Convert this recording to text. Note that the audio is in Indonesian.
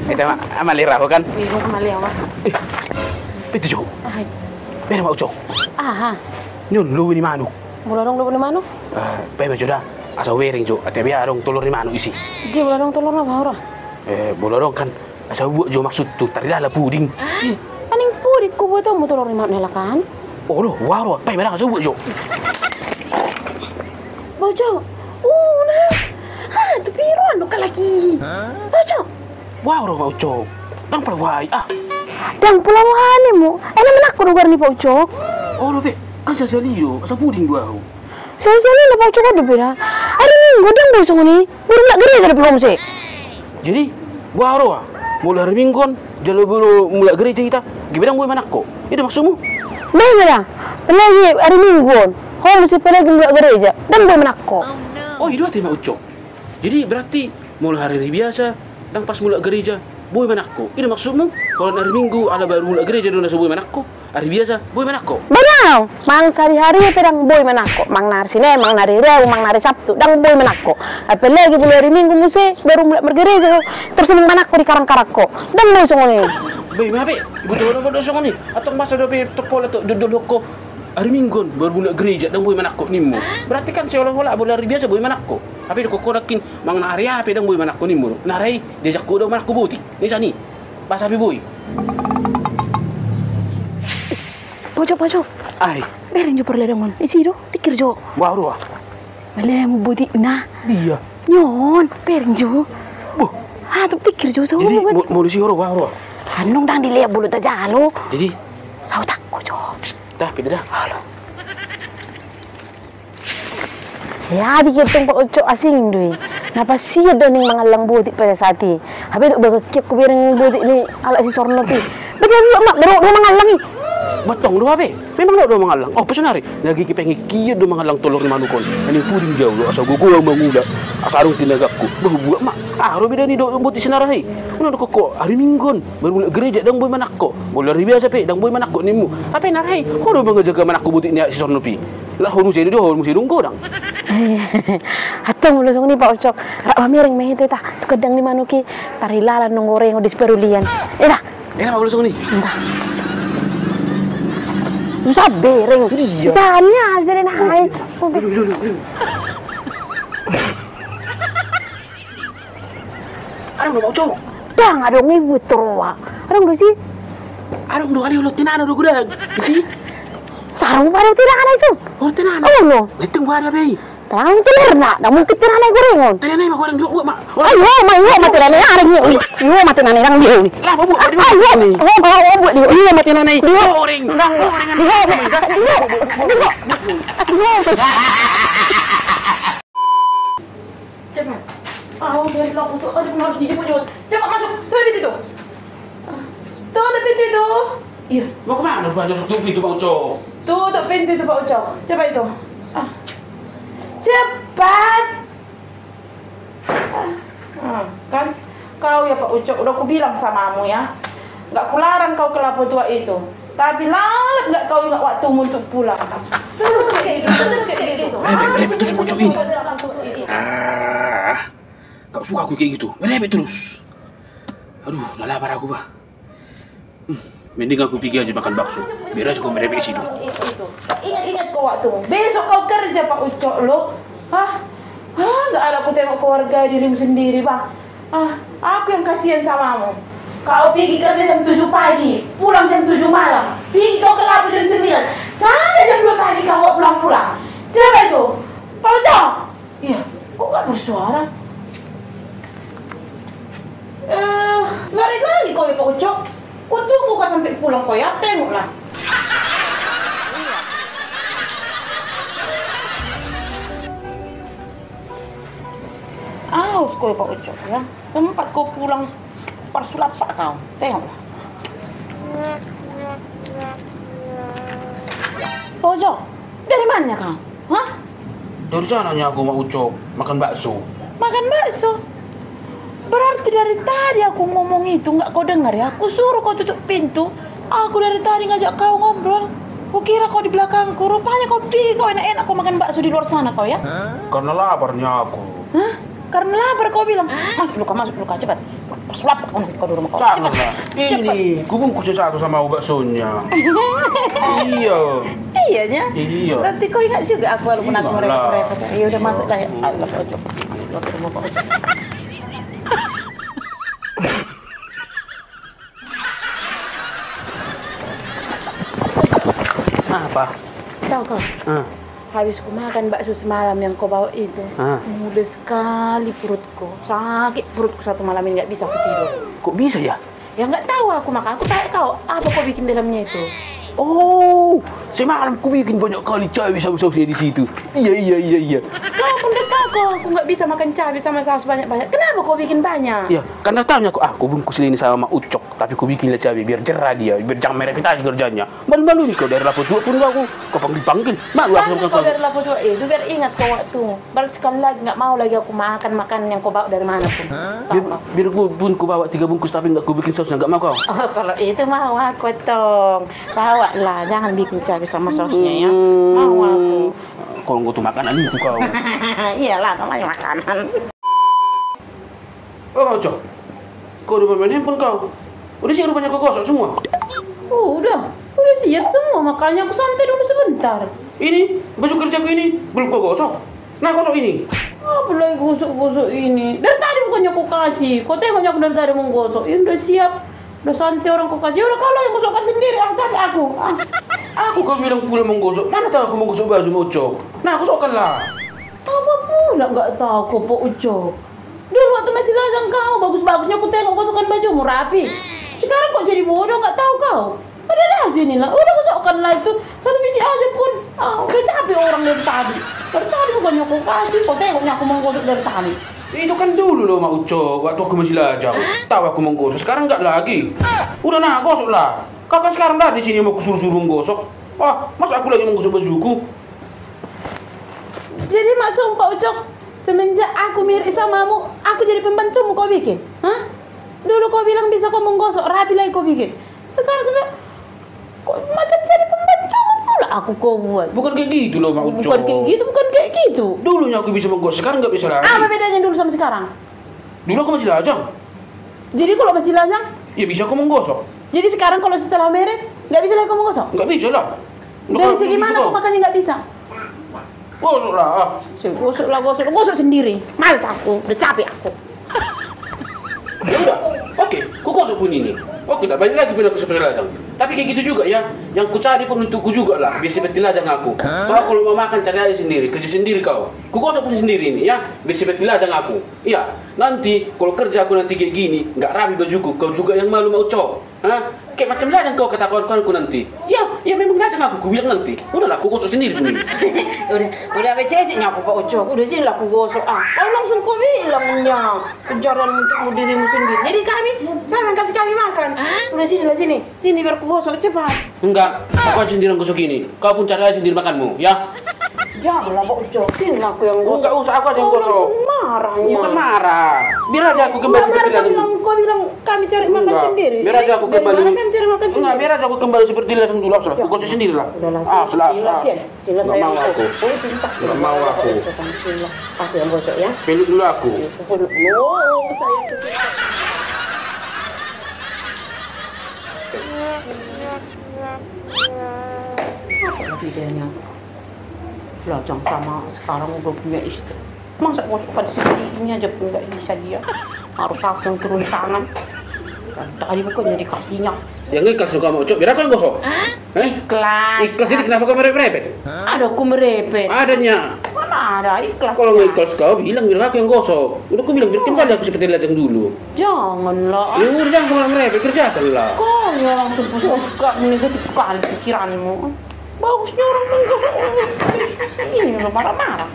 Kita amalira ko kan. Iya, Amalia wah. Pito jo. Ay. Pero mau jo. Aha. Nyun lu ni manu. Bularong lu mano? Pe me joda. Asa wering jo. Ate biar dong tulur ni manu isi. Di bularong tulor na ba ora? Bolorong kan. Asa buat jo maksud tu tadi dah puding. Aning pudi ko buat mo tulor ni mano kan? Oh lo, waro. Pe merang asa buat jo. Bojo. Na. Ha, tu biro ano ka lagi? Bojo. Waro mau jo. Nang perwai Dang pulawahane mo. Naman ako lugar ni Pauco. Oh lo pe. Kan sa salio. Asa puding dua ho. Sali-sali na Pauco ka dubira. Ari minggu dang boso ni. Baru nak gereja da belum sih. Jadi, waro mulai hari mingguan, jalo bulu mulai gereja kita. Gibedang boy manako. Itu maksudmu? Baiklah. Pelagi hari mingguan. Kau mesti pelagi mulai gereja dan boy menako. Oh, itu artinya ucok. Jadi berarti mulai hari biasa dan pas mulai gereja boy manako. Itu maksudmu? Kalau hari minggu ada baru mulai gereja dan boy manako. Hari biasa boy manako. Benar. Mang sehari-hari pedang boy menako. Mang nari Senin, mang nari Rabu, mang nari Sabtu dan boy menako. Apalagi mulai hari minggu mesti baru mulai bergereja terus seneng manako di karang-karako. Dan boy songoni. Baik, mabe. Ibu bodoh songoni. Atau masa dope topol atau duduk loko. Hari mingguan baru mulai gereja dan boy manako nimu. Berarti kan seolah-olah boleh hari biasa boy manako. Tapi kok konakin mang nari apa dan boy manako nimu. Narai diajak ko daw manako buti. Ni sani. Pas api boy. Pojo. Ay, Berin jo perledangon. Isi do, tikir jo. waro Male mo buti na. Iya. Nyon, berin jo. Buh. Tu pikir jo so. Jadi mau di sini waro. Anong dang dilihat bulu ta jalo. Jadi, Sao takko jo. dah pindah dah. Halo. Ya, dikit tong Pak Ucok asing doi. Napa sih doning mangalang buti pada saat ini. Habis itu bagak ku bireng buti ni ala si sorno ti. Betul mak baru mangalang ni. Batong do abe. Memang do mangalang. Oh, pesenari. Lagi kipengi kieu do mangalang tolong ni manukon. Ani puding jauh do asa gugu mangula. Asa arung tinagakku. Bahu buat mak. Aro beda ni do buti senarahi. Ono do kok hari minggon baru mulai gereja dang boy manakko. Boleh hari biasa pe dang boy manakko nimu. Tapi narai, ko do mengajaga manakko buti ni si sorno pi. Lah horu sini do horu sini dong dang. Hatta mulu song ni Pak Ucok. Rak pamiring meh teh tah. Kedang ni manuki tarilalan nong goreng di sperulian. Dah. Apa boleh song ni? Entah. Usah bereng. Iya. Sana jalan hai. Dulu. Arang do mau cok. Dang ada ngibu terwa. Arang do sih. Arang do kali ulot tinana do gudag. Si. Sarang pada tidak ada isu. Oh tinana. Oh no. Diteng gua ada be. Terang teler nak. Dah mungkin terang gorengon. Tinana mah goreng do mak. Ayo, mati nane arang ni. Yo mati nane rang dia. Lah mau buat Ayo, mau buat dia. Iya mati nane. goreng. Cepat. Biar lock untuk harus dijemput. Cepat masuk. Tuh pintu itu. Tuh pintu itu. Iya. Mau kemana? Banyak pintu Pak Ucok. Tuh pintu itu Pak Ucok. Cepat itu. Cepat. Kan kau ya Pak Ucok, udah aku bilang samamu ya. Nggak kularang kau ke lapo tua itu. Tapi lalap nggak kau ingat waktumu untuk pulang. Terus kayak gitu. Merepet terus Ucok ini. Gak suka aku kayak gitu. Merepet terus. Aduh, udah lapar aku, Pak. Mending aku pergi aja makan bakso. Biar aja aku merepet isi dulu. Ingat kau waktumu. Besok kau kerja Pak Ucok lo. Nggak ada aku tengok keluarga dirimu sendiri, Bang. Aku yang kasihan samamu. Kau pergi kerja jam 7 pagi, pulang jam 7 malam. Pergi kau ke labu jam 9. Sampai jam 2 pagi kau pulang-pulang. Coba itu, Pak Ucok. Iya, kok nggak bersuara? Lari-lari kau ya Pak Ucok. Kau tunggu kau sampai pulang kau ya, tengoklah. Awas kau ya Pak Ucok ya. Sempat kau pulang parsulap Pak kau. Tengoklah. Pak Ucok, dari mana kau? Hah? Dari sananya aku mau Ucok makan bakso. Makan bakso? Berarti dari tadi aku ngomong itu nggak kau dengar ya? Aku suruh kau tutup pintu. Aku dari tadi ngajak kau ngobrol. Kukira kau di belakangku. Rupanya kau pergi kau enak-enak kau makan bakso di luar sana kau ya? Karena laparnya aku. Hah? Karena lapar kau bilang. Masuk luka cepat. Selap kau di rumah kau. Jangan Cepat. lah. Ini, ku bungkusnya satu sama baksonya. Iya. Iyanya. Iya. Berarti kau ingat juga aku walaupun aku Iyalah. merepot-repot. Ya udah Iya. masuk lah ya. Allah Pak Ucok. Ayo ke rumah Pak Ucok. Apa? Tahu kau? Ah. Habis ku makan bakso semalam yang kau bawa itu, mudah sekali perutku. Sakit perutku satu malam ini, nggak bisa aku tidur. Kok bisa ya? Ya nggak tahu aku makan. Aku tanya kau, apa kau bikin dalamnya itu? Oh, semalam ku bikin banyak kali cabai sama sausnya di situ. Iya. Kau pun udah tahu aku nggak bisa makan cabai sama saus banyak-banyak. Kenapa kau bikin banyak? Ya, karena tahunya aku bungkus ini sama Mak Ucok, tapi ku bikin cabai biar jerah dia, biar jangan merepet aja kerjanya. Malu-malu nih kau dari lapor dua pun kau panggil. Malu aku Tanya kau dari lapor dua itu biar ingat kau waktu. Baru sekali lagi nggak mau lagi aku makan yang kau bawa dari mana pun. Biar ku bawa 3 bungkus tapi nggak ku bikin sausnya, nggak mau kau. Oh, kalau itu mau aku tong. Bawa lah, jangan bikin cabai sama sausnya ya. Mau aku. Kalau nggak tuh makanan itu kau. Iyalah, namanya makanan. Oh, Mak Ucok, kau udah main handphone kau? Udah siap rupanya kau gosok semua? Udah siap semua, makanya aku santai dulu sebentar. Ini, baju kerjaku ini, belum kau gosok? Nah, gosok ini. Apa lagi gosok-gosok ini? Dari tadi bukannya aku kasih. Kau tengoknya aku dari tadi mau gosok. Ini udah siap. Udah santai orang kau kasih. Udah kalau yang gosokkan sendiri, capek aku. Aku kau bilang pula mau gosok. Mana tahu aku mau gosok baju Mak Ucok? Nah, gosokkanlah. Apa pula nggak tahu kok Pak Ucok. Dulu waktu masih lajang kau, bagus-bagusnya aku tengok gosokkan bajumu rapi. Sekarang kok jadi bodoh nggak tahu kau. Ada aja nih lah. Udah gosokkan lah itu. Satu biji aja pun. Udah capek orang dari tadi. Dari tadi bukannya aku kasih. Kok tengoknya aku mau gosok dari tadi. Itu kan dulu loh Mak Ucok, waktu aku masih lajang. Tahu aku mau gosok, sekarang nggak lagi. Udah nah, gosoklah. Kakak sekarang dah di sini mau suruh-suruh menggosok. Masa aku lagi menggosok bajuku? Jadi maksud Pak Ucok, semenjak aku mirip samamu, aku jadi pembantumu kau bikin? Hah? Dulu kau bilang bisa kau menggosok, rapi lagi kau bikin. Sekarang sebenarnya kok macam jadi pembantumu pula aku kau buat. Bukan kayak gitu loh Mak Ucok. Bukan kayak gitu. Dulunya aku bisa menggosok, sekarang nggak bisa lagi. Apa bedanya dulu sama sekarang? Dulu aku masih lajang. Jadi kalau masih lajang, Ya bisa aku menggosok. jadi sekarang kalau setelah merit, nggak bisa lagi kau menggosok? Nggak bisa lah. Dari segi mana kau makanya nggak bisa? Gosoklah. Gosok sendiri. Males aku, udah capek aku. Ya udah, oke, ku gosok pun ini. Oke, tak balik lagi pindah ke seperti lajang. Tapi kayak gitu juga ya, yang ku cari pun untukku juga lah, biar seperti lajang aku. Kalau mau makan cari aja sendiri, kerja sendiri kau. Ku gosok pun sendiri ini ya, biar seperti lajang aku. Iya, nanti kalau kerja aku nanti kayak gini, nggak rapi bajuku, kau juga yang malu mau cowok. Hah? Kayak macam lajang kau kata kawan-kawanku nanti. Ya memang lajang aku, ku bilang nanti. Udahlah, ku gosok sendiri pun ini. udah bececeknya aku Pak Ucok. Udah sini lah aku gosok. Kau langsung kau bilangnya kejaran untuk dirimu sendiri. Jadi saya yang kasih kami makan. Udah sini biar aku gosok cepat. Enggak, aku aja sendiri yang gosok ini. Kau pun cari aja sendiri makanmu, ya? Janganlah Pak Ucok, sini aku yang gosok. Enggak usah, aku aja yang gosok. Langsung marahnya. Bukan marah. Biar aja aku kembali seperti lajang. Kau bilang kami cari makan Enggak. sendiri. Biar aja aku Dari kembali. mana kami cari makan sendiri? Enggak, biar aja aku kembali seperti lajang dulu. Aku gosok sendiri lah. Udahlah, Selah. sila Nggak mau aku. Oh, cinta. Nggak mau aku. Sila. Aku yang gosok ya. Peluk dulu aku. Oh, saya cinta. Apa bedanya? Lajang sama sekarang udah punya istri. Masa gosokkan seperti ini aja pun nggak bisa dia. Harus aku yang turun tangan. Tadi bukannya dikasihnya. Yang ikhlas suka mau cok, biar aku yang gosok. Ikhlas. Ikhlas jadi kenapa kau merepet? Ada aku merepet. Adanya. Mana ada ikhlas. Kalau nggak ikhlas kau bilang aku yang gosok. Udah aku bilang biar kembali aku seperti lajang dulu. Janganlah. Ya udah jangan kau merepet, kerjakan lah. Kau yang langsung suka negatif kali pikiranmu. Bagusnya orang menggosok. Ini lo marah-marah.